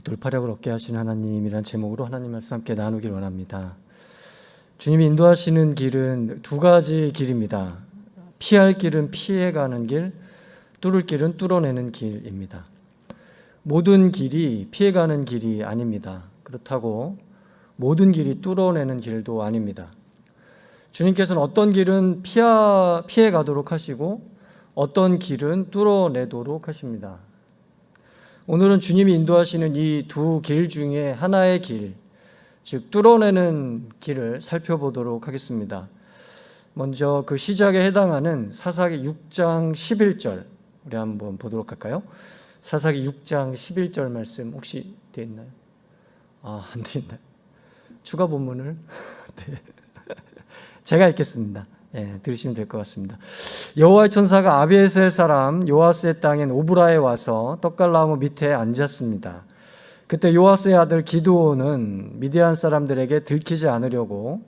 돌파력을 얻게 하시는 하나님이란 제목으로 하나님 말씀 함께 나누길 원합니다. 주님이 인도하시는 길은 두 가지 길입니다. 피할 길은 피해가는 길, 뚫을 길은 뚫어내는 길입니다. 모든 길이 피해가는 길이 아닙니다. 그렇다고 모든 길이 뚫어내는 길도 아닙니다. 주님께서는 어떤 길은 피해가도록 하시고 어떤 길은 뚫어내도록 하십니다. 오늘은 주님이 인도하시는 이 두 길 중에 하나의 길, 즉 뚫어내는 길을 살펴보도록 하겠습니다. 먼저 그 시작에 해당하는 사사기 6장 11절 우리 한번 보도록 할까요? 사사기 6장 11절 말씀 혹시 되어 있나요? 안 되어 있나요? 추가 본문을 네. 제가 읽겠습니다. 들으시면 될 것 같습니다. 여호와의 천사가 아비에셀 사람 요아스의 땅인 오브라에 와서 떡갈나무 밑에 앉았습니다. 그때 요아스의 아들 기드온은 미디안 사람들에게 들키지 않으려고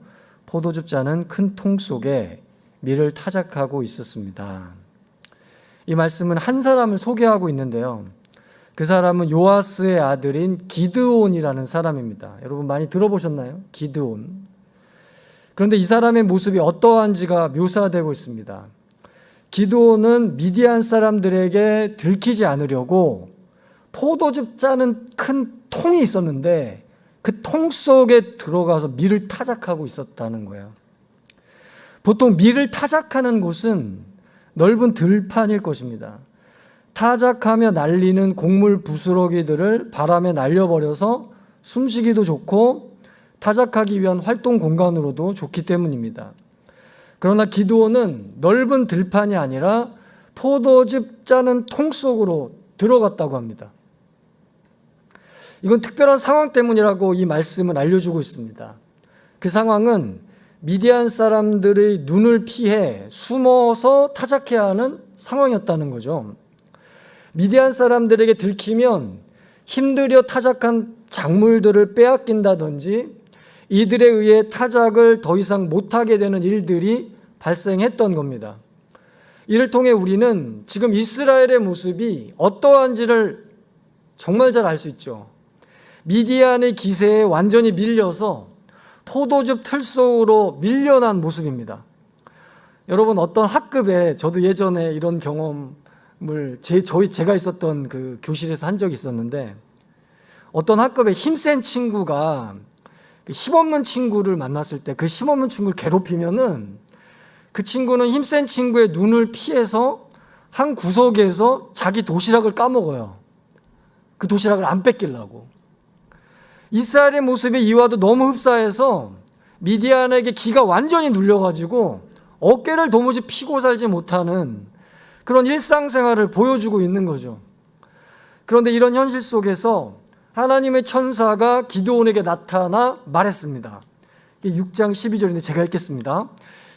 포도즙 짜는 큰 통 속에 밀을 타작하고 있었습니다. 이 말씀은 한 사람을 소개하고 있는데요. 그 사람은 요아스의 아들인 기드온이라는 사람입니다. 여러분 많이 들어보셨나요? 기드온. 그런데 이 사람의 모습이 어떠한지가 묘사되고 있습니다. 기드온은 미디안 사람들에게 들키지 않으려고 포도즙 짜는 큰 통이 있었는데 그 통 속에 들어가서 밀을 타작하고 있었다는 거예요. 보통 밀을 타작하는 곳은 넓은 들판일 것입니다. 타작하며 날리는 곡물 부스러기들을 바람에 날려버려서 숨쉬기도 좋고 타작하기 위한 활동 공간으로도 좋기 때문입니다. 그러나 기드온은 넓은 들판이 아니라 포도즙 짜는 통 속으로 들어갔다고 합니다. 이건 특별한 상황 때문이라고 이 말씀은 알려주고 있습니다. 그 상황은 미디안 사람들의 눈을 피해 숨어서 타작해야 하는 상황이었다는 거죠. 미디안 사람들에게 들키면 힘들여 타작한 작물들을 빼앗긴다든지 이들에 의해 타작을 더 이상 못하게 되는 일들이 발생했던 겁니다. 이를 통해 우리는 지금 이스라엘의 모습이 어떠한지를 정말 잘 알 수 있죠. 미디안의 기세에 완전히 밀려서 포도즙 틀 속으로 밀려난 모습입니다. 여러분 어떤 학급에 저도 예전에 이런 경험을 제가 있었던 그 교실에서 한 적이 있었는데 어떤 학급에 힘센 친구가 힘없는 친구를 만났을 때 그 힘없는 친구를 괴롭히면은 그 친구는 힘센 친구의 눈을 피해서 한 구석에서 자기 도시락을 까먹어요. 그 도시락을 안 뺏기려고. 이스라엘의 모습이 이와도 너무 흡사해서 미디안에게 기가 완전히 눌려가지고 어깨를 도무지 피고 살지 못하는 그런 일상생활을 보여주고 있는 거죠. 그런데 이런 현실 속에서 하나님의 천사가 기드온에게 나타나 말했습니다. 6장 12절인데 제가 읽겠습니다.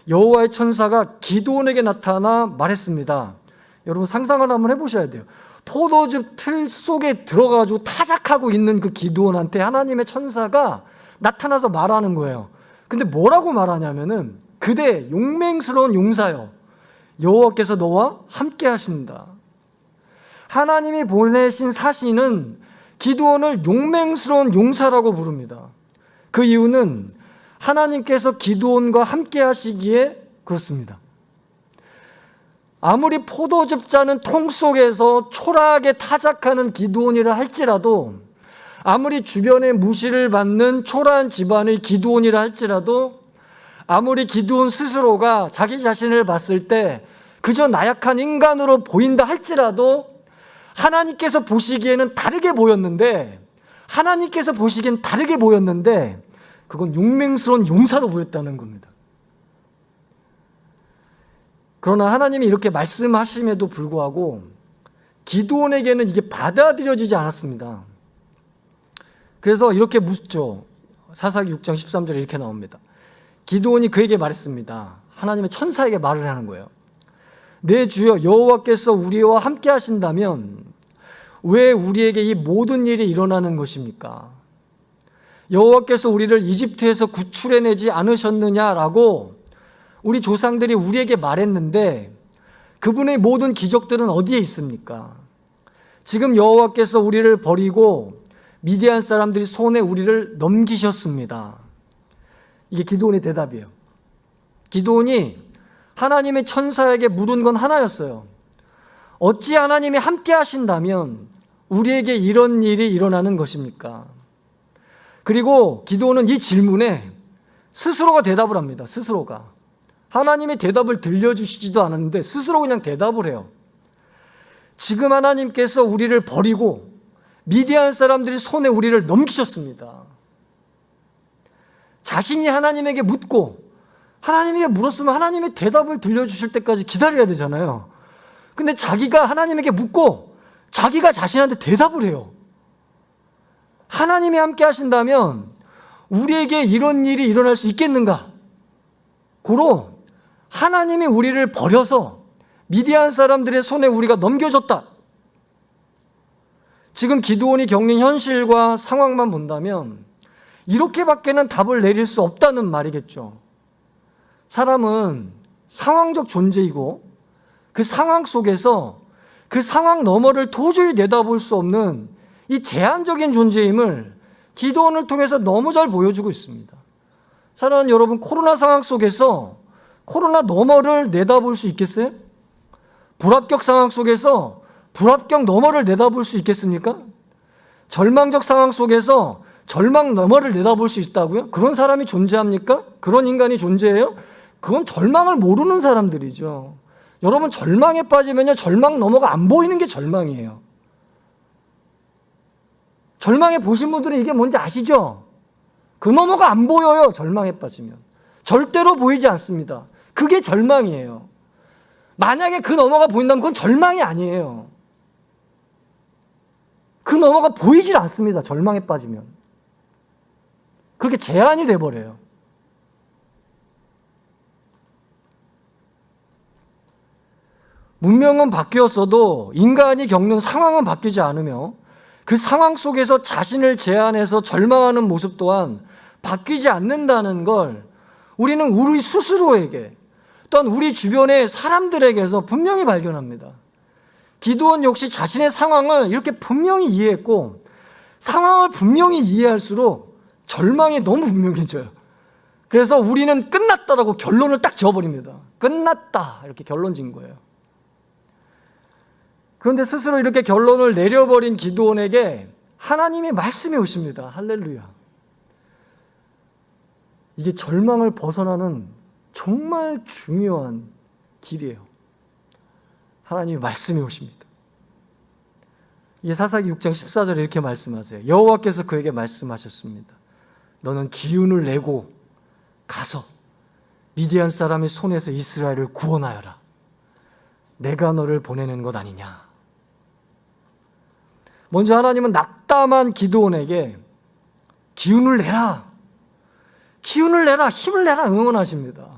여호와의 천사가 기드온에게 나타나 말했습니다. 여러분 상상을 한번 해보셔야 돼요. 포도즙 틀 속에 들어가가지고 타작하고 있는 그 기드온한테 하나님의 천사가 나타나서 말하는 거예요. 근데 뭐라고 말하냐면은 그대 용맹스러운 용사여 여호와께서 너와 함께 하신다. 하나님이 보내신 사신은 기드온을 용맹스러운 용사라고 부릅니다. 그 이유는 하나님께서 기드온과 함께 하시기에 그렇습니다. 아무리 포도즙 짜는 통 속에서 초라하게 타작하는 기드온이라 할지라도 아무리 주변에 무시를 받는 초라한 집안의 기드온이라 할지라도 아무리 기드온 스스로가 자기 자신을 봤을 때 그저 나약한 인간으로 보인다 할지라도 하나님께서 보시기에는 다르게 보였는데 하나님께서 보시기엔 다르게 보였는데 그건 용맹스러운 용사로 보였다는 겁니다. 그러나 하나님이 이렇게 말씀하심에도 불구하고 기드온에게는 이게 받아들여지지 않았습니다. 그래서 이렇게 묻죠. 사사기 6장 13절에 이렇게 나옵니다. 기드온이 그에게 말했습니다. 하나님의 천사에게 말을 하는 거예요. 내 주여 여호와께서 우리와 함께 하신다면 왜 우리에게 이 모든 일이 일어나는 것입니까? 여호와께서 우리를 이집트에서 구출해내지 않으셨느냐라고 우리 조상들이 우리에게 말했는데 그분의 모든 기적들은 어디에 있습니까? 지금 여호와께서 우리를 버리고 미디안 사람들이 손에 우리를 넘기셨습니다. 이게 기드온의 대답이에요. 기드온이 하나님의 천사에게 물은 건 하나였어요. 어찌 하나님이 함께 하신다면 우리에게 이런 일이 일어나는 것입니까? 그리고 기드온은 이 질문에 스스로가 대답을 합니다. 스스로가. 하나님의 대답을 들려주시지도 않았는데 스스로 그냥 대답을 해요. 지금 하나님께서 우리를 버리고 미디안 사람들이 손에 우리를 넘기셨습니다. 자신이 하나님에게 묻고 하나님에게 물었으면 하나님의 대답을 들려주실 때까지 기다려야 되잖아요. 근데 자기가 하나님에게 묻고 자기가 자신한테 대답을 해요. 하나님이 함께 하신다면 우리에게 이런 일이 일어날 수 있겠는가? 고로 하나님이 우리를 버려서 미디안 사람들의 손에 우리가 넘겨졌다. 지금 기드온이 겪는 현실과 상황만 본다면 이렇게밖에는 답을 내릴 수 없다는 말이겠죠. 사람은 상황적 존재이고 그 상황 속에서 그 상황 너머를 도저히 내다볼 수 없는 이 제한적인 존재임을 기드온을 통해서 너무 잘 보여주고 있습니다. 사랑하는 여러분, 코로나 상황 속에서 코로나 너머를 내다볼 수 있겠어요? 불합격 상황 속에서 불합격 너머를 내다볼 수 있겠습니까? 절망적 상황 속에서 절망 너머를 내다볼 수 있다고요? 그런 사람이 존재합니까? 그런 인간이 존재해요? 그건 절망을 모르는 사람들이죠. 여러분, 절망에 빠지면요, 절망 너머가 안 보이는 게 절망이에요. 절망에 보신 분들은 이게 뭔지 아시죠? 그 너머가 안 보여요. 절망에 빠지면 절대로 보이지 않습니다. 그게 절망이에요. 만약에 그 너머가 보인다면 그건 절망이 아니에요. 그 너머가 보이질 않습니다. 절망에 빠지면 그렇게 제한이 돼버려요. 문명은 바뀌었어도 인간이 겪는 상황은 바뀌지 않으며 그 상황 속에서 자신을 제한해서 절망하는 모습 또한 바뀌지 않는다는 걸 우리는 우리 스스로에게 또한 우리 주변의 사람들에게서 분명히 발견합니다. 기드온 역시 자신의 상황을 이렇게 분명히 이해했고 상황을 분명히 이해할수록 절망이 너무 분명해져요. 그래서 우리는 끝났다라고 결론을 딱 지어버립니다. 끝났다 이렇게 결론 지은 거예요. 그런데 스스로 이렇게 결론을 내려버린 기드온에게 하나님의 말씀이 오십니다. 할렐루야. 이게 절망을 벗어나는 정말 중요한 길이에요. 하나님의 말씀이 오십니다. 이게 사사기 6장 14절에 이렇게 말씀하세요. 여호와께서 그에게 말씀하셨습니다. 너는 기운을 내고 가서 미디안 사람의 손에서 이스라엘을 구원하여라. 내가 너를 보내는 것 아니냐. 먼저 하나님은 낙담한 기드온에게 기운을 내라, 기운을 내라, 힘을 내라 응원하십니다.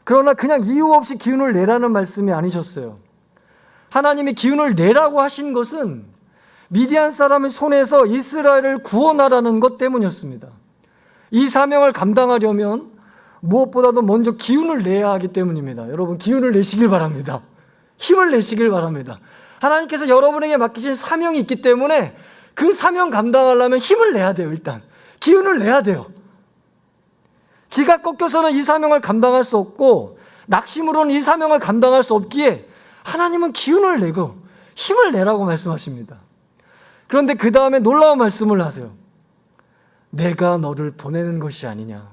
그러나 그냥 이유 없이 기운을 내라는 말씀이 아니셨어요. 하나님이 기운을 내라고 하신 것은 미디안 사람의 손에서 이스라엘을 구원하라는 것 때문이었습니다. 이 사명을 감당하려면 무엇보다도 먼저 기운을 내야 하기 때문입니다. 여러분, 기운을 내시길 바랍니다. 힘을 내시길 바랍니다. 하나님께서 여러분에게 맡기신 사명이 있기 때문에 그 사명 감당하려면 힘을 내야 돼요. 일단 기운을 내야 돼요. 기가 꺾여서는 이 사명을 감당할 수 없고 낙심으로는 이 사명을 감당할 수 없기에 하나님은 기운을 내고 힘을 내라고 말씀하십니다. 그런데 그 다음에 놀라운 말씀을 하세요. 내가 너를 보내는 것이 아니냐.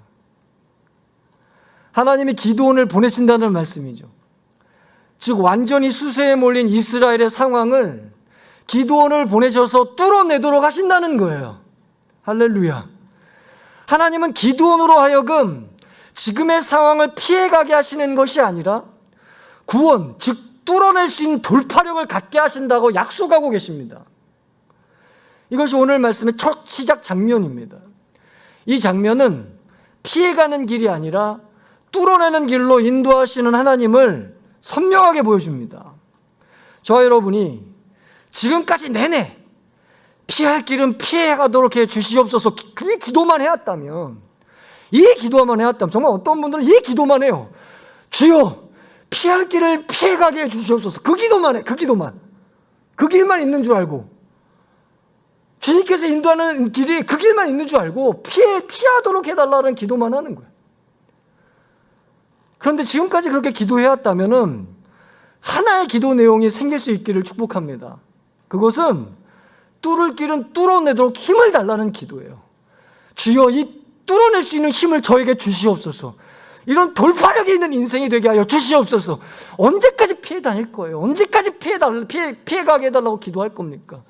하나님이 기드온을 보내신다는 말씀이죠. 즉 완전히 수세에 몰린 이스라엘의 상황을 기드온을 보내셔서 뚫어내도록 하신다는 거예요. 할렐루야. 하나님은 기드온으로 하여금 지금의 상황을 피해가게 하시는 것이 아니라 구원, 즉 뚫어낼 수 있는 돌파력을 갖게 하신다고 약속하고 계십니다. 이것이 오늘 말씀의 첫 시작 장면입니다. 이 장면은 피해가는 길이 아니라 뚫어내는 길로 인도하시는 하나님을 선명하게 보여줍니다. 저와 여러분이 지금까지 내내 피할 길은 피해가도록 해 주시옵소서 이 기도만 해왔다면 정말 어떤 분들은 이 기도만 해요. 주여 피할 길을 피해가게 해 주시옵소서. 그 기도만 해. 그 길만 있는 줄 알고 주님께서 인도하는 길이 그 길만 있는 줄 알고 피하도록 해달라는 기도만 하는 거예요. 그런데 지금까지 그렇게 기도해왔다면은 하나의 기도 내용이 생길 수 있기를 축복합니다. 그것은 뚫을 길은 뚫어내도록 힘을 달라는 기도예요. 주여, 이 뚫어낼 수 있는 힘을 저에게 주시옵소서. 이런 돌파력이 있는 인생이 되게 하여 주시옵소서. 언제까지 피해 다닐 거예요? 언제까지 피해가게 해달라고 기도할 겁니까?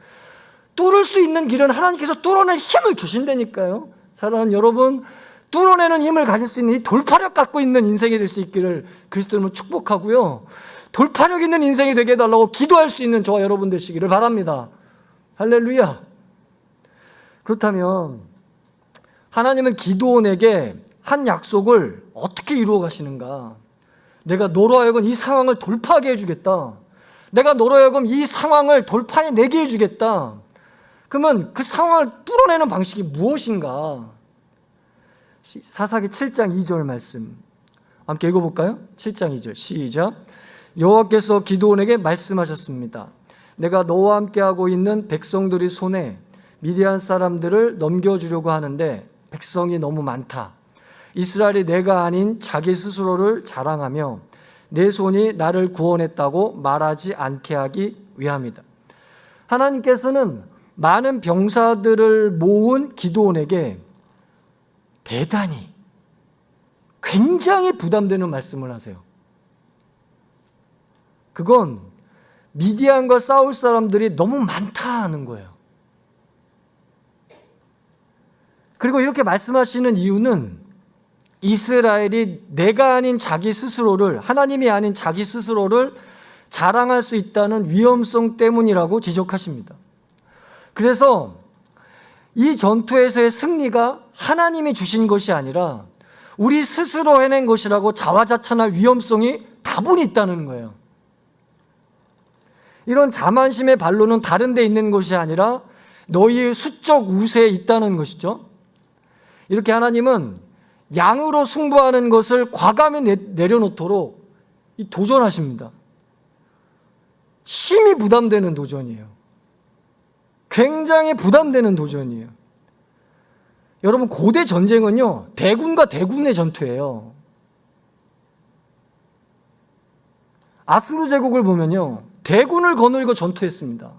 뚫을 수 있는 길은 하나님께서 뚫어낼 힘을 주신다니까요. 사랑하는 여러분, 뚫어내는 힘을 가질 수 있는 이 돌파력 갖고 있는 인생이 될 수 있기를 그리스도님을 축복하고요. 돌파력 있는 인생이 되게 해달라고 기도할 수 있는 저와 여러분 되시기를 바랍니다. 할렐루야. 그렇다면 하나님은 기도원에게 한 약속을 어떻게 이루어 가시는가? 내가 너로 하여금 이 상황을 돌파하게 해주겠다. 내가 너로 하여금 이 상황을 돌파해내게 해주겠다. 그러면 그 상황을 뚫어내는 방식이 무엇인가? 사사기 7장 2절 말씀 함께 읽어볼까요? 7장 2절 시작. 여호와께서 기드온에게 말씀하셨습니다. 내가 너와 함께하고 있는 백성들이 손에 미디안 사람들을 넘겨주려고 하는데 백성이 너무 많다. 이스라엘이 내가 아닌 자기 스스로를 자랑하며 내 손이 나를 구원했다고 말하지 않게 하기 위함이다. 하나님께서는 많은 병사들을 모은 기드온에게 대단히 굉장히 부담되는 말씀을 하세요. 그건 미디안과 싸울 사람들이 너무 많다 하는 거예요. 그리고 이렇게 말씀하시는 이유는 이스라엘이 내가 아닌 자기 스스로를, 하나님이 아닌 자기 스스로를 자랑할 수 있다는 위험성 때문이라고 지적하십니다. 그래서 이 전투에서의 승리가 하나님이 주신 것이 아니라 우리 스스로 해낸 것이라고 자화자찬할 위험성이 다분히 있다는 거예요. 이런 자만심의 반론은 다른 데 있는 것이 아니라 너희의 수적 우세에 있다는 것이죠. 이렇게 하나님은 양으로 승부하는 것을 과감히 내려놓도록 도전하십니다. 심히 부담되는 도전이에요. 굉장히 부담되는 도전이에요. 여러분, 고대 전쟁은요, 대군과 대군의 전투예요. 아수르 제국을 보면요, 대군을 거느리고 전투했습니다.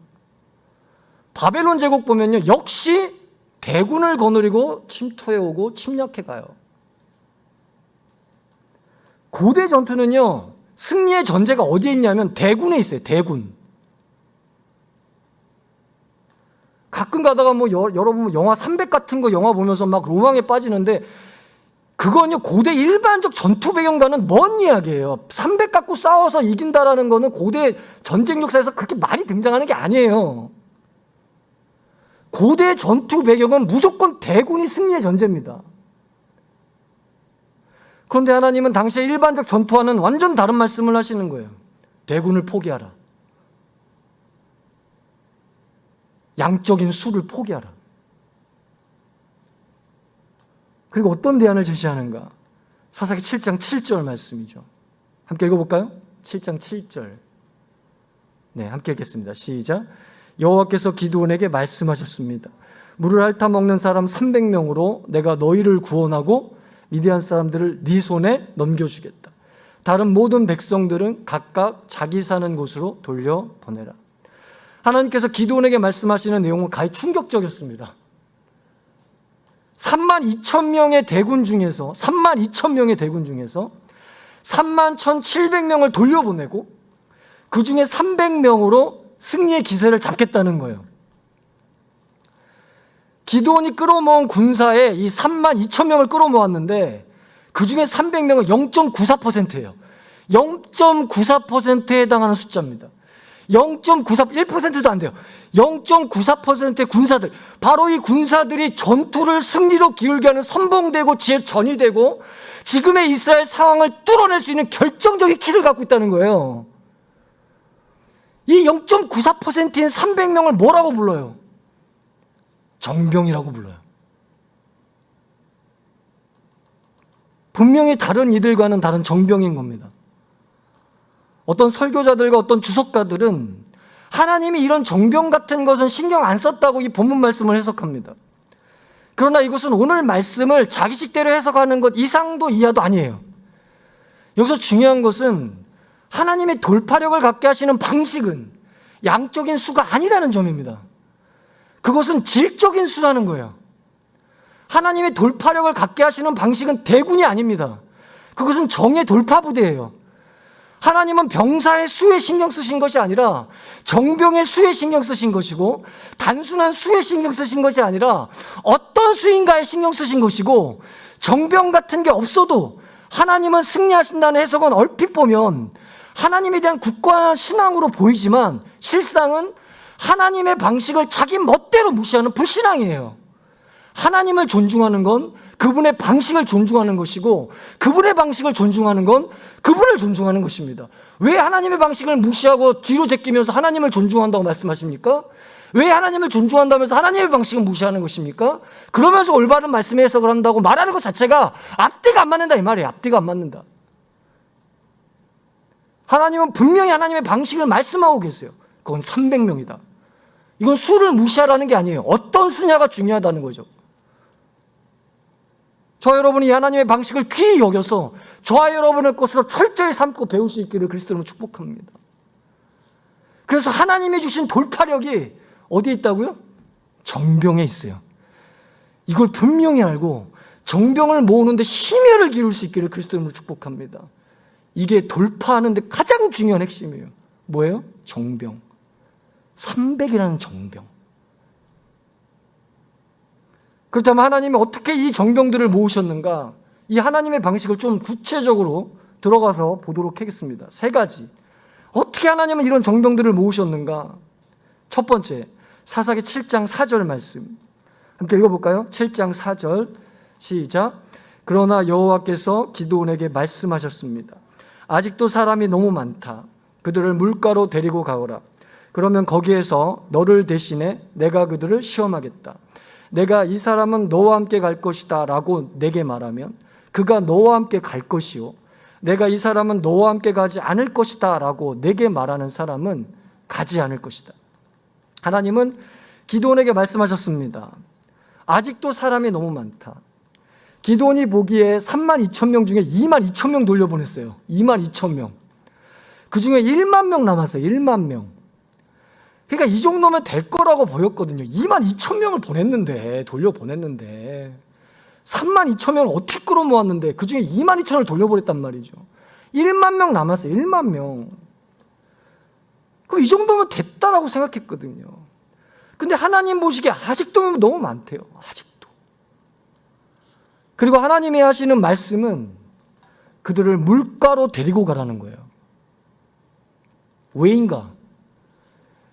바벨론 제국 보면요, 역시 대군을 거느리고 침투해오고 침략해가요. 고대 전투는요, 승리의 전제가 어디에 있냐면 대군에 있어요. 대군. 가끔 가다가 여러분 영화 300 같은 거 영화 보면서 막 로망에 빠지는데 그건요, 고대 일반적 전투 배경과는 먼 이야기예요. 300 갖고 싸워서 이긴다라는 거는 고대 전쟁 역사에서 그렇게 많이 등장하는 게 아니에요. 고대 전투 배경은 무조건 대군이 승리의 전제입니다. 그런데 하나님은 당시의 일반적 전투와는 완전 다른 말씀을 하시는 거예요. 대군을 포기하라. 양적인 수를 포기하라. 그리고 어떤 대안을 제시하는가? 사사기 7장 7절 말씀이죠. 함께 읽어볼까요? 7장 7절. 네, 함께 읽겠습니다. 시작. 여호와께서 기드온에게 말씀하셨습니다. 물을 핥아 먹는 사람 300명으로 내가 너희를 구원하고 미디안 사람들을 네 손에 넘겨주겠다. 다른 모든 백성들은 각각 자기 사는 곳으로 돌려보내라. 하나님께서 기드온에게 말씀하시는 내용은 가히 충격적이었습니다. 32,000명의 대군 중에서 31,700명을 돌려보내고 그 중에 300명으로 승리의 기세를 잡겠다는 거예요. 기드온이 끌어모은 군사에 이 32,000명을 끌어모았는데 그 중에 300명은 0.94%예요. 0.94%에 해당하는 숫자입니다. 0.94%도 안 돼요. 0.94%의 군사들, 바로 이 군사들이 전투를 승리로 기울게 하는 선봉되고 전이 되고 지금의 이스라엘 상황을 뚫어낼 수 있는 결정적인 키를 갖고 있다는 거예요. 이 0.94%인 300명을 뭐라고 불러요? 정병이라고 불러요. 분명히 다른 이들과는 다른 정병인 겁니다. 어떤 설교자들과 어떤 주석가들은 하나님이 이런 정병 같은 것은 신경 안 썼다고 이 본문 말씀을 해석합니다. 그러나 이것은 오늘 말씀을 자기식대로 해석하는 것 이상도 이하도 아니에요. 여기서 중요한 것은 하나님의 돌파력을 갖게 하시는 방식은 양적인 수가 아니라는 점입니다. 그것은 질적인 수라는 거예요. 하나님의 돌파력을 갖게 하시는 방식은 대군이 아닙니다. 그것은 정의 돌파부대예요. 하나님은 병사의 수에 신경 쓰신 것이 아니라 정병의 수에 신경 쓰신 것이고, 단순한 수에 신경 쓰신 것이 아니라 어떤 수인가에 신경 쓰신 것이고, 정병 같은 게 없어도 하나님은 승리하신다는 해석은 얼핏 보면 하나님에 대한 굳건한 신앙으로 보이지만 실상은 하나님의 방식을 자기 멋대로 무시하는 불신앙이에요. 하나님을 존중하는 건 그분의 방식을 존중하는 것이고, 그분의 방식을 존중하는 건 그분을 존중하는 것입니다. 왜 하나님의 방식을 무시하고 뒤로 제끼면서 하나님을 존중한다고 말씀하십니까? 왜 하나님을 존중한다면서 하나님의 방식을 무시하는 것입니까? 그러면서 올바른 말씀의 해석을 한다고 말하는 것 자체가 앞뒤가 안 맞는다 이 말이에요. 앞뒤가 안 맞는다. 하나님은 분명히 하나님의 방식을 말씀하고 계세요. 그건 300명이다. 이건 수를 무시하라는 게 아니에요. 어떤 수냐가 중요하다는 거죠. 저 여러분이 하나님의 방식을 귀히 여겨서 저와 여러분의 것으로 철저히 삼고 배울 수 있기를 그리스도로 축복합니다. 그래서 하나님이 주신 돌파력이 어디에 있다고요? 정병에 있어요. 이걸 분명히 알고 정병을 모으는데 심혈을 기울 수 있기를 그리스도로 축복합니다. 이게 돌파하는 데 가장 중요한 핵심이에요. 뭐예요? 정병. 300이라는 정병. 그렇다면 하나님이 어떻게 이 정병들을 모으셨는가? 이 하나님의 방식을 좀 구체적으로 들어가서 보도록 하겠습니다. 3가지. 어떻게 하나님은 이런 정병들을 모으셨는가? 첫 번째, 사사기 7장 4절 말씀. 함께 읽어볼까요? 7장 4절 시작. 그러나 여호와께서 기드온에게 말씀하셨습니다. 아직도 사람이 너무 많다. 그들을 물가로 데리고 가오라. 그러면 거기에서 너를 대신해 내가 그들을 시험하겠다. 내가 이 사람은 너와 함께 갈 것이다 라고 내게 말하면 그가 너와 함께 갈 것이요, 내가 이 사람은 너와 함께 가지 않을 것이다 라고 내게 말하는 사람은 가지 않을 것이다. 하나님은 기드온에게 말씀하셨습니다. 아직도 사람이 너무 많다. 기드온이 보기에 32,000명 중에 22,000명 돌려보냈어요. 22,000명. 그 중에 1만 명 남았어요. 1만 명. 그러니까 이 정도면 될 거라고 보였거든요. 22,000명을 보냈는데, 돌려보냈는데 32,000명을 어떻게 끌어모았는데 그 중에 22,000을 돌려보냈단 말이죠. 1만 명 남았어요. 1만 명. 그럼 이 정도면 됐다라고 생각했거든요. 근데 하나님 보시기에 아직도 너무 많대요. 아직도. 그리고 하나님이 하시는 말씀은 그들을 물가로 데리고 가라는 거예요. 왜인가?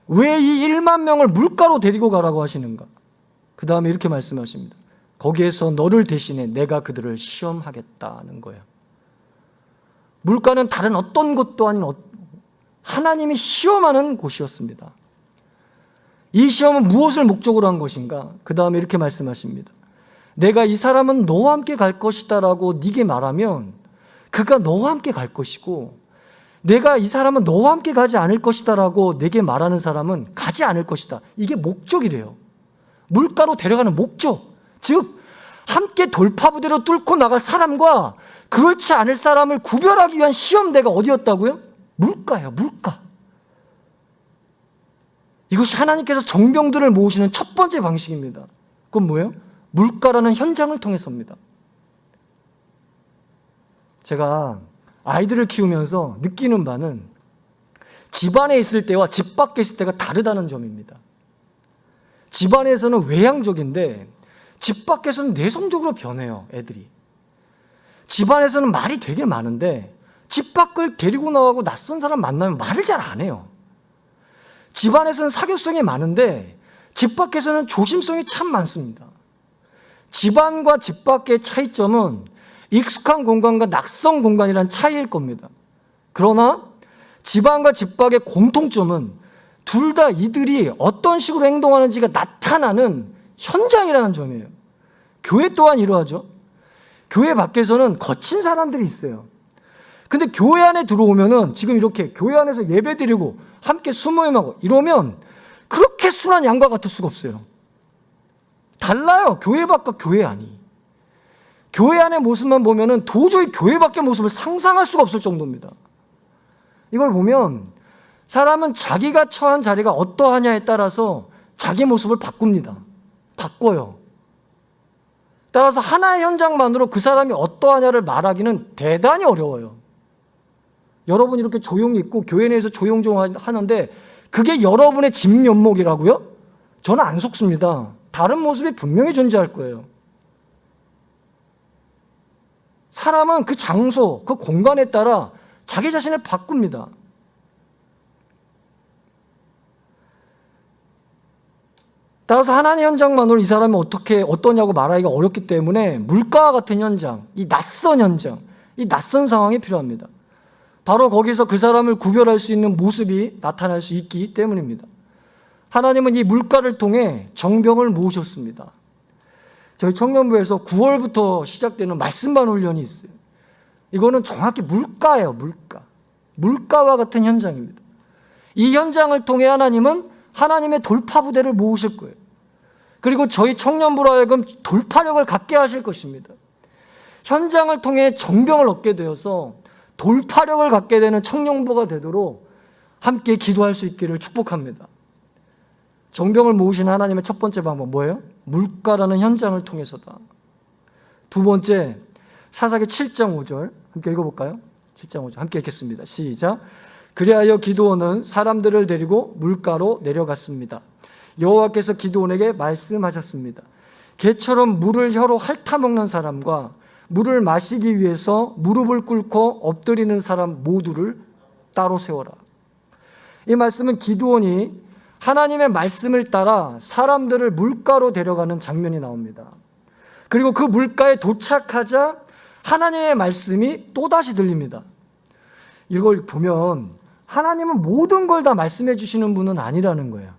왜 이 1만 명을 물가로 데리고 가라고 하시는가? 그 다음에 이렇게 말씀하십니다. 거기에서 너를 대신해 내가 그들을 시험하겠다는 거예요. 물가는 다른 어떤 곳도 아닌 하나님이 시험하는 곳이었습니다. 이 시험은 무엇을 목적으로 한 것인가? 그 다음에 이렇게 말씀하십니다. 내가 이 사람은 너와 함께 갈 것이다 라고 네게 말하면 그가 너와 함께 갈 것이고, 내가 이 사람은 너와 함께 가지 않을 것이다 라고 내게 말하는 사람은 가지 않을 것이다. 이게 목적이래요. 물가로 데려가는 목적. 즉 함께 돌파부대로 뚫고 나갈 사람과 그렇지 않을 사람을 구별하기 위한 시험대가 어디였다고요? 물가예요. 물가. 이것이 하나님께서 정병들을 모으시는 첫 번째 방식입니다. 그건 뭐예요? 물가라는 현장을 통해서입니다. 제가 아이들을 키우면서 느끼는 바는 집안에 있을 때와 집 밖에 있을 때가 다르다는 점입니다. 집안에서는 외향적인데 집 밖에서는 내성적으로 변해요, 애들이. 집안에서는 말이 되게 많은데 집 밖을 데리고 나가고 낯선 사람 만나면 말을 잘 안 해요. 집안에서는 사교성이 많은데 집 밖에서는 조심성이 참 많습니다. 집안과 집 밖의 차이점은 익숙한 공간과 낯선 공간이란 차이일 겁니다. 그러나 집안과 집 밖의 공통점은 둘 다 이들이 어떤 식으로 행동하는지가 나타나는 현장이라는 점이에요. 교회 또한 이러하죠. 교회 밖에서는 거친 사람들이 있어요. 근데 교회 안에 들어오면은 지금 이렇게 교회 안에서 예배 드리고 함께 수모임하고 이러면 그렇게 순한 양과 같을 수가 없어요. 달라요. 교회 밖과 교회 안이. 교회 안의 모습만 보면은 도저히 교회 밖의 모습을 상상할 수가 없을 정도입니다. 이걸 보면 사람은 자기가 처한 자리가 어떠하냐에 따라서 자기 모습을 바꿉니다. 바꿔요. 따라서 하나의 현장만으로 그 사람이 어떠하냐를 말하기는 대단히 어려워요. 여러분 이렇게 조용히 있고 교회 내에서 조용조용 하는데 그게 여러분의 진면목이라고요? 저는 안 속습니다. 다른 모습이 분명히 존재할 거예요. 사람은 그 장소, 그 공간에 따라 자기 자신을 바꿉니다. 따라서 하나님의 현장만으로 이 사람이 어떠냐고 말하기가 어렵기 때문에 물가와 같은 현장, 이 낯선 현장, 이 낯선 상황이 필요합니다. 바로 거기서 그 사람을 구별할 수 있는 모습이 나타날 수 있기 때문입니다. 하나님은 이 물가를 통해 정병을 모으셨습니다. 저희 청년부에서 9월부터 시작되는 말씀반 훈련이 있어요. 이거는 정확히 물가예요, 물가. 물가와 같은 현장입니다. 이 현장을 통해 하나님은 하나님의 돌파부대를 모으실 거예요. 그리고 저희 청년부로 하여금 돌파력을 갖게 하실 것입니다. 현장을 통해 정병을 얻게 되어서 돌파력을 갖게 되는 청년부가 되도록 함께 기도할 수 있기를 축복합니다. 정병을 모으시는 하나님의 첫 번째 방법 뭐예요? 물가라는 현장을 통해서다. 두 번째, 사사기 7장 5절 함께 읽어볼까요? 7장 5절 함께 읽겠습니다. 시작. 그리하여 기드온은 사람들을 데리고 물가로 내려갔습니다. 여호와께서 기드온에게 말씀하셨습니다. 개처럼 물을 혀로 핥아먹는 사람과 물을 마시기 위해서 무릎을 꿇고 엎드리는 사람 모두를 따로 세워라. 이 말씀은 기드온이 하나님의 말씀을 따라 사람들을 물가로 데려가는 장면이 나옵니다. 그리고 그 물가에 도착하자 하나님의 말씀이 또다시 들립니다. 이걸 보면 하나님은 모든 걸 다 말씀해 주시는 분은 아니라는 거예요.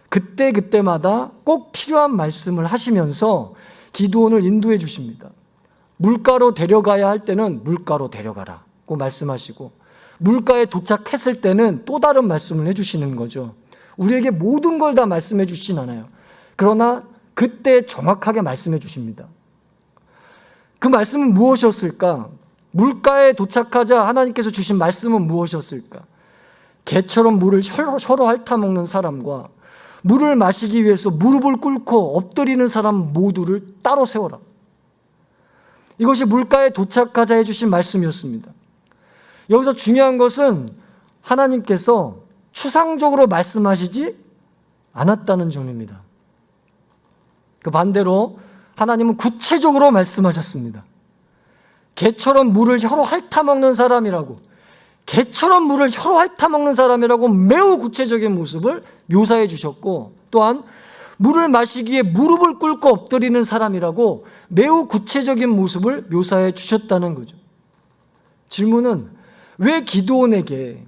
그때마다 꼭 필요한 말씀을 하시면서 기드온을 인도해 주십니다. 물가로 데려가야 할 때는 물가로 데려가라고 말씀하시고 물가에 도착했을 때는 또 다른 말씀을 해주시는 거죠. 우리에게 모든 걸 다 말씀해 주시진 않아요. 그러나 그때 정확하게 말씀해 주십니다. 그 말씀은 무엇이었을까? 물가에 도착하자 하나님께서 주신 말씀은 무엇이었을까? 개처럼 물을 혀로 핥아먹는 사람과 물을 마시기 위해서 무릎을 꿇고 엎드리는 사람 모두를 따로 세워라. 이것이 물가에 도착하자 해주신 말씀이었습니다. 여기서 중요한 것은 하나님께서 추상적으로 말씀하시지 않았다는 점입니다. 그 반대로 하나님은 구체적으로 말씀하셨습니다. 개처럼 물을 혀로 핥아먹는 사람이라고, 개처럼 물을 혀로 핥아먹는 사람이라고 매우 구체적인 모습을 묘사해 주셨고, 또한 물을 마시기에 무릎을 꿇고 엎드리는 사람이라고 매우 구체적인 모습을 묘사해 주셨다는 거죠. 질문은 왜 기드온에게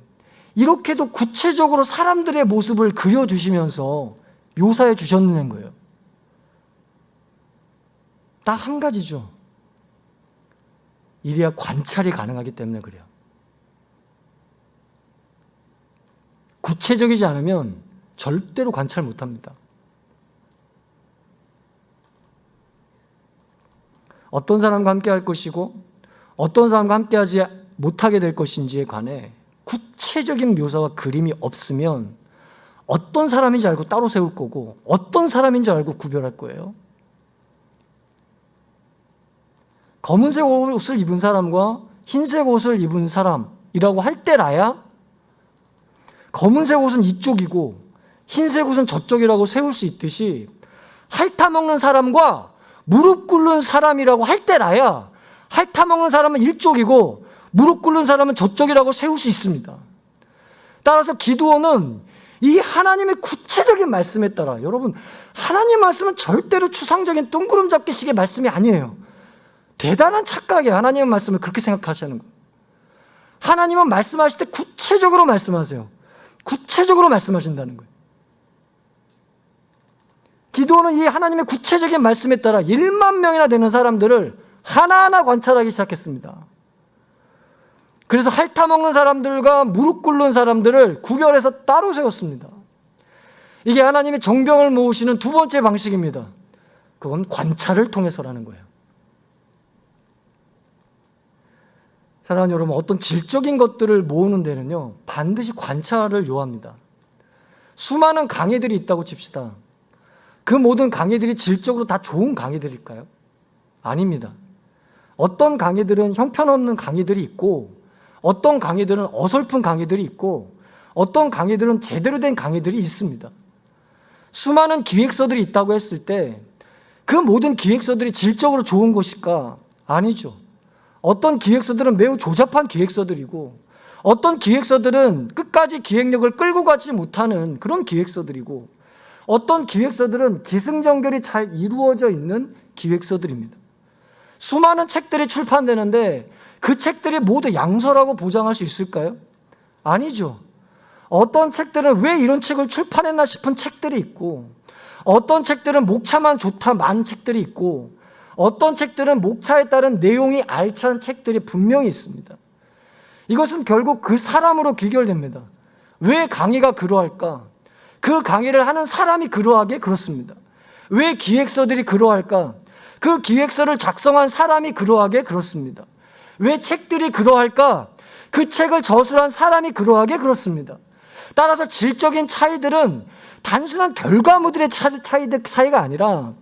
이렇게도 구체적으로 사람들의 모습을 그려주시면서 묘사해 주셨느냐는 거예요. 딱 한 가지죠. 이래야 관찰이 가능하기 때문에 그래요. 구체적이지 않으면 절대로 관찰 못합니다. 어떤 사람과 함께 할 것이고 어떤 사람과 함께 하지 못하게 될 것인지에 관해 구체적인 묘사와 그림이 없으면 어떤 사람인지 알고 따로 세울 거고 어떤 사람인지 알고 구별할 거예요. 검은색 옷을 입은 사람과 흰색 옷을 입은 사람이라고 할 때라야 검은색 옷은 이쪽이고 흰색 옷은 저쪽이라고 세울 수 있듯이 핥아먹는 사람과 무릎 꿇는 사람이라고 할 때라야 핥아먹는 사람은 이쪽이고 무릎 꿇는 사람은 저쪽이라고 세울 수 있습니다. 따라서 기드온은 이 하나님의 구체적인 말씀에 따라, 여러분 하나님 말씀은 절대로 추상적인 둥구름 잡기식의 말씀이 아니에요. 대단한 착각이에요. 하나님의 말씀을 그렇게 생각하시는 거예요. 하나님은 말씀하실 때 구체적으로 말씀하세요. 구체적으로 말씀하신다는 거예요. 기드온은 이 하나님의 구체적인 말씀에 따라 1만 명이나 되는 사람들을 하나하나 관찰하기 시작했습니다. 그래서 핥아먹는 사람들과 무릎 꿇는 사람들을 구별해서 따로 세웠습니다. 이게 하나님의 정병을 모으시는 두 번째 방식입니다. 그건 관찰을 통해서라는 거예요. 사랑하는 여러분, 어떤 질적인 것들을 모으는 데는요, 반드시 관찰을 요합니다. 수많은 강의들이 있다고 칩시다. 그 모든 강의들이 질적으로 다 좋은 강의들일까요? 아닙니다. 어떤 강의들은 형편없는 강의들이 있고, 어떤 강의들은 어설픈 강의들이 있고, 어떤 강의들은 제대로 된 강의들이 있습니다. 수많은 기획서들이 있다고 했을 때 그 모든 기획서들이 질적으로 좋은 것일까? 아니죠. 어떤 기획서들은 매우 조잡한 기획서들이고, 어떤 기획서들은 끝까지 기획력을 끌고 가지 못하는 그런 기획서들이고, 어떤 기획서들은 기승전결이 잘 이루어져 있는 기획서들입니다. 수많은 책들이 출판되는데 그 책들이 모두 양서라고 보장할 수 있을까요? 아니죠. 어떤 책들은 왜 이런 책을 출판했나 싶은 책들이 있고, 어떤 책들은 목차만 좋다만 책들이 있고, 어떤 책들은 목차에 따른 내용이 알찬 책들이 분명히 있습니다. 이것은 결국 그 사람으로 귀결됩니다. 왜 강의가 그러할까? 그 강의를 하는 사람이 그러하게 그렇습니다. 왜 기획서들이 그러할까? 그 기획서를 작성한 사람이 그러하게 그렇습니다. 왜 책들이 그러할까? 그 책을 저술한 사람이 그러하게 그렇습니다. 따라서 질적인 차이들은 단순한 결과물들의 차이가 아니라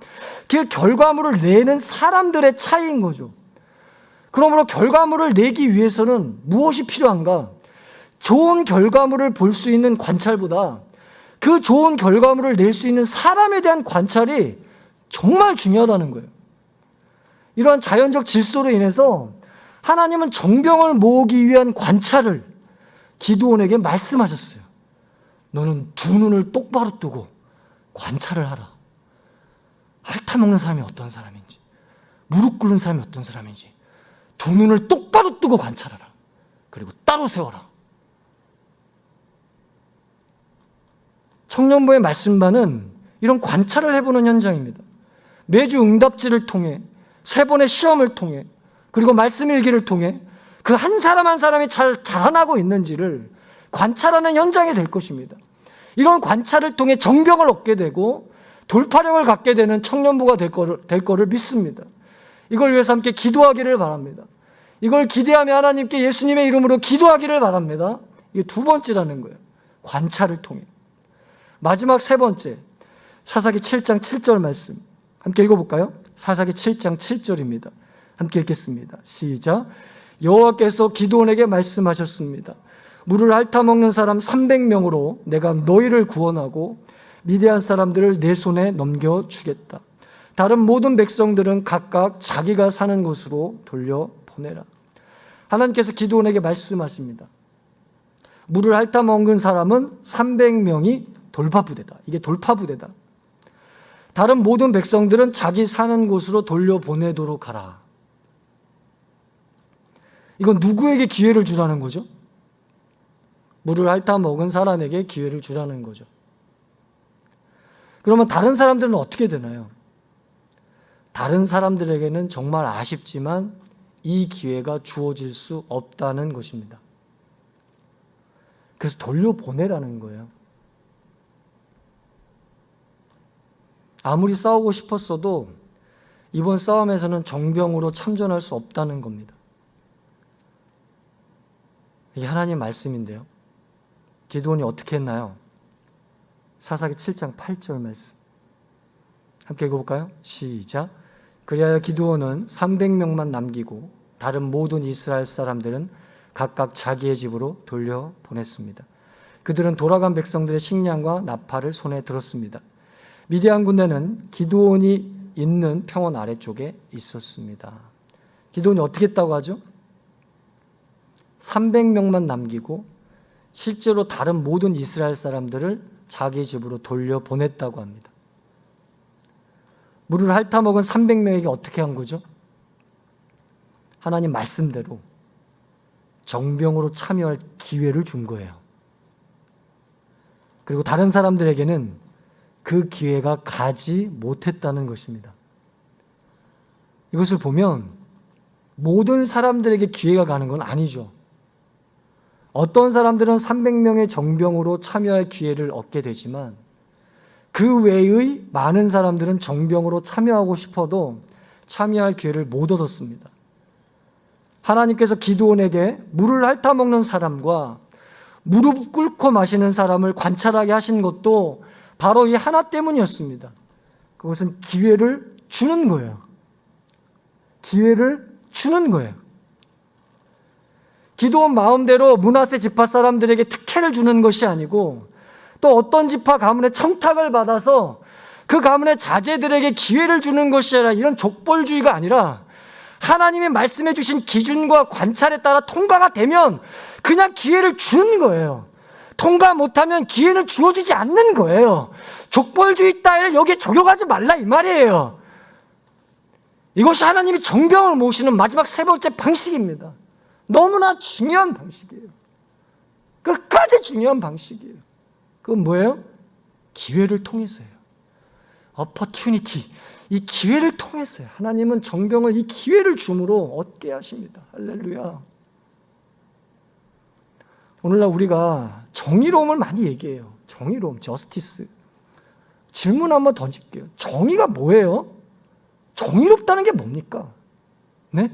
그 결과물을 내는 사람들의 차이인 거죠. 그러므로 결과물을 내기 위해서는 무엇이 필요한가? 좋은 결과물을 볼 수 있는 관찰보다 그 좋은 결과물을 낼 수 있는 사람에 대한 관찰이 정말 중요하다는 거예요. 이러한 자연적 질서로 인해서 하나님은 정병을 모으기 위한 관찰을 기드온에게 말씀하셨어요. 너는 두 눈을 똑바로 뜨고 관찰을 하라. 핥아먹는 사람이 어떤 사람인지, 무릎 꿇는 사람이 어떤 사람인지 두 눈을 똑바로 뜨고 관찰하라. 그리고 따로 세워라. 청년부의 말씀반은 이런 관찰을 해보는 현장입니다. 매주 응답지를 통해, 3번의 시험을 통해, 그리고 말씀 일기를 통해 그 한 사람 한 사람이 잘 자라나고 있는지를 관찰하는 현장이 될 것입니다. 이런 관찰을 통해 정병을 얻게 되고 돌파력을 갖게 되는 청년부가 될 거를 믿습니다. 이걸 위해서 함께 기도하기를 바랍니다. 이걸 기대하며 하나님께 예수님의 이름으로 기도하기를 바랍니다. 이게 두 번째라는 거예요. 관찰을 통해. 마지막 세 번째, 사사기 7장 7절 말씀 함께 읽어볼까요? 사사기 7장 7절입니다. 함께 읽겠습니다. 시작. 여호와께서 기드온에게 말씀하셨습니다. 물을 핥아먹는 사람 300명으로 내가 너희를 구원하고 미디안 사람들을 내 손에 넘겨주겠다. 다른 모든 백성들은 각각 자기가 사는 곳으로 돌려보내라. 하나님께서 기드온에게 말씀하십니다. 물을 핥아먹은 사람은 300명이 돌파부대다. 이게 돌파부대다. 다른 모든 백성들은 자기 사는 곳으로 돌려보내도록 하라. 이건 누구에게 기회를 주라는 거죠? 물을 핥아먹은 사람에게 기회를 주라는 거죠. 그러면 다른 사람들은 어떻게 되나요? 다른 사람들에게는 정말 아쉽지만 이 기회가 주어질 수 없다는 것입니다. 그래서 돌려보내라는 거예요. 아무리 싸우고 싶었어도 이번 싸움에서는 정병으로 참전할 수 없다는 겁니다. 이게 하나님의 말씀인데요. 기드온이 어떻게 했나요? 사사기 7장 8절 말씀 함께 읽어볼까요? 시작. 그리하여 기드온은 300명만 남기고 다른 모든 이스라엘 사람들은 각각 자기의 집으로 돌려보냈습니다. 그들은 돌아간 백성들의 식량과 나팔을 손에 들었습니다. 미디안 군대는 기드온이 있는 평원 아래쪽에 있었습니다. 기드온이 어떻게 했다고 하죠? 300명만 남기고 실제로 다른 모든 이스라엘 사람들을 자기 집으로 돌려보냈다고 합니다. 물을 핥아먹은 300명에게 어떻게 한 거죠? 하나님 말씀대로 정병으로 참여할 기회를 준 거예요. 그리고 다른 사람들에게는 그 기회가 가지 못했다는 것입니다. 이것을 보면 모든 사람들에게 기회가 가는 건 아니죠. 어떤 사람들은 300명의 정병으로 참여할 기회를 얻게 되지만 그 외의 많은 사람들은 정병으로 참여하고 싶어도 참여할 기회를 못 얻었습니다. 하나님께서 기드온에게 물을 핥아먹는 사람과 무릎 꿇고 마시는 사람을 관찰하게 하신 것도 바로 이 하나 때문이었습니다. 그것은 기회를 주는 거예요. 기회를 주는 거예요. 기드온 마음대로 므낫세 지파 사람들에게 특혜를 주는 것이 아니고 또 어떤 지파 가문의 청탁을 받아서 그 가문의 자제들에게 기회를 주는 것이 아니라 이런 족벌주의가 아니라 하나님이 말씀해 주신 기준과 관찰에 따라 통과가 되면 그냥 기회를 주는 거예요. 통과 못하면 기회는 주어지지 않는 거예요. 족벌주의 따위를 여기에 적용하지 말라 이 말이에요. 이것이 하나님이 정병을 모시는 마지막 세 번째 방식입니다. 너무나 중요한 방식이에요. 끝까지 중요한 방식이에요. 그건 뭐예요? 기회를 통해서예요. opportunity. 이 기회를 통해서요. 하나님은 정병을 이 기회를 줌으로 얻게 하십니다. 할렐루야. 오늘날 우리가 정의로움을 많이 얘기해요. 정의로움, 저스티스. 질문 한번 던질게요. 정의가 뭐예요? 정의롭다는 게 뭡니까? 네?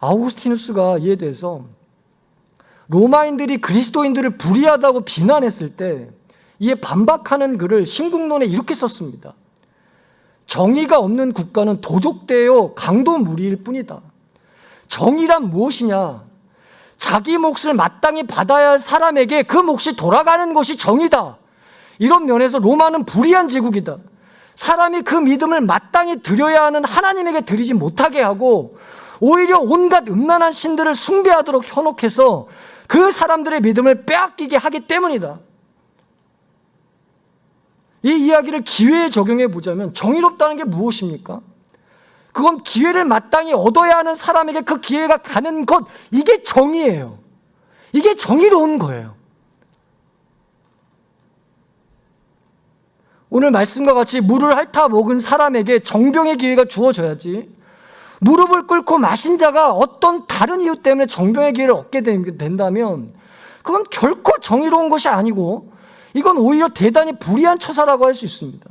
아우구스티누스가 이에 대해서 로마인들이 그리스도인들을 불의하다고 비난했을 때 이에 반박하는 글을 신국론에 이렇게 썼습니다. 정의가 없는 국가는 도적대요 강도무리일 뿐이다. 정의란 무엇이냐? 자기 몫을 마땅히 받아야 할 사람에게 그 몫이 돌아가는 것이 정의다. 이런 면에서 로마는 불의한 제국이다. 사람이 그 믿음을 마땅히 드려야 하는 하나님에게 드리지 못하게 하고 오히려 온갖 음란한 신들을 숭배하도록 현혹해서 그 사람들의 믿음을 빼앗기게 하기 때문이다. 이 이야기를 기회에 적용해 보자면 정의롭다는 게 무엇입니까? 그건 기회를 마땅히 얻어야 하는 사람에게 그 기회가 가는 것, 이게 정의예요. 이게 정의로운 거예요. 오늘 말씀과 같이 물을 핥아 먹은 사람에게 정병의 기회가 주어져야지, 무릎을 꿇고 마신 자가 어떤 다른 이유 때문에 정병의 기회를 얻게 된다면 그건 결코 정의로운 것이 아니고 이건 오히려 대단히 불의한 처사라고 할 수 있습니다.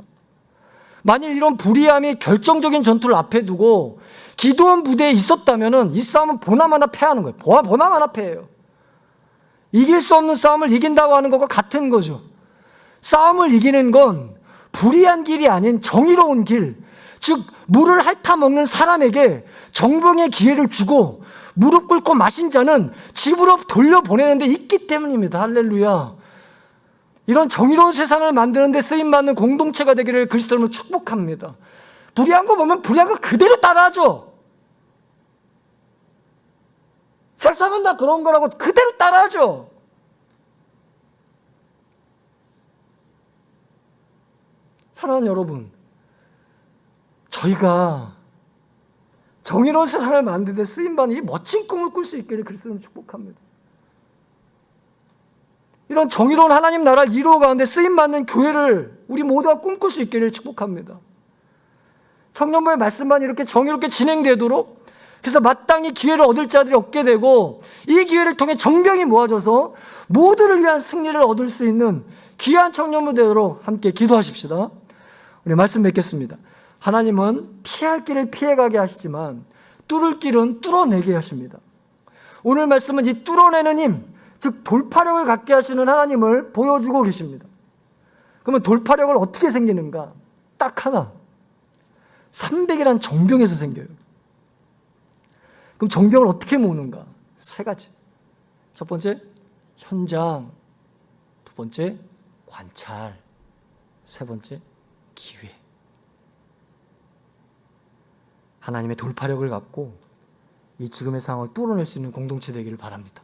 만일 이런 불의함이 결정적인 전투를 앞에 두고 기드온 부대에 있었다면 이 싸움은 보나마나 패하는 거예요. 보나마나 패해요. 이길 수 없는 싸움을 이긴다고 하는 것과 같은 거죠. 싸움을 이기는 건 불의한 길이 아닌 정의로운 길, 즉 물을 핥아먹는 사람에게 정병의 기회를 주고 무릎 꿇고 마신 자는 집으로 돌려보내는 데 있기 때문입니다. 할렐루야. 이런 정의로운 세상을 만드는 데 쓰임받는 공동체가 되기를 그리스도로 축복합니다. 불의한 거 보면 불의한 거 그대로 따라하죠. 세상은 다 그런 거라고 그대로 따라하죠. 사랑하는 여러분, 저희가 정의로운 세상을 만드는 데 쓰임받는 이 멋진 꿈을 꿀 수 있기를 그리스도로 축복합니다. 이런 정의로운 하나님 나라를 이루어 가는데 쓰임받는 교회를 우리 모두가 꿈꿀 수 있기를 축복합니다. 청년부의 말씀만 이렇게 정의롭게 진행되도록, 그래서 마땅히 기회를 얻을 자들이 얻게 되고 이 기회를 통해 정병이 모아져서 모두를 위한 승리를 얻을 수 있는 귀한 청년부 되도록 함께 기도하십시다. 우리 말씀 뵙겠습니다. 하나님은 피할 길을 피해가게 하시지만 뚫을 길은 뚫어내게 하십니다. 오늘 말씀은 이 뚫어내는 힘, 즉 돌파력을 갖게 하시는 하나님을 보여주고 계십니다. 그러면 돌파력을 어떻게 생기는가? 딱 하나, 300이란 정병에서 생겨요. 그럼 정병을 어떻게 모으는가? 세 가지. 첫 번째, 현장. 두 번째, 관찰. 세 번째, 기회. 하나님의 돌파력을 갖고 이 지금의 상황을 뚫어낼 수 있는 공동체 되기를 바랍니다.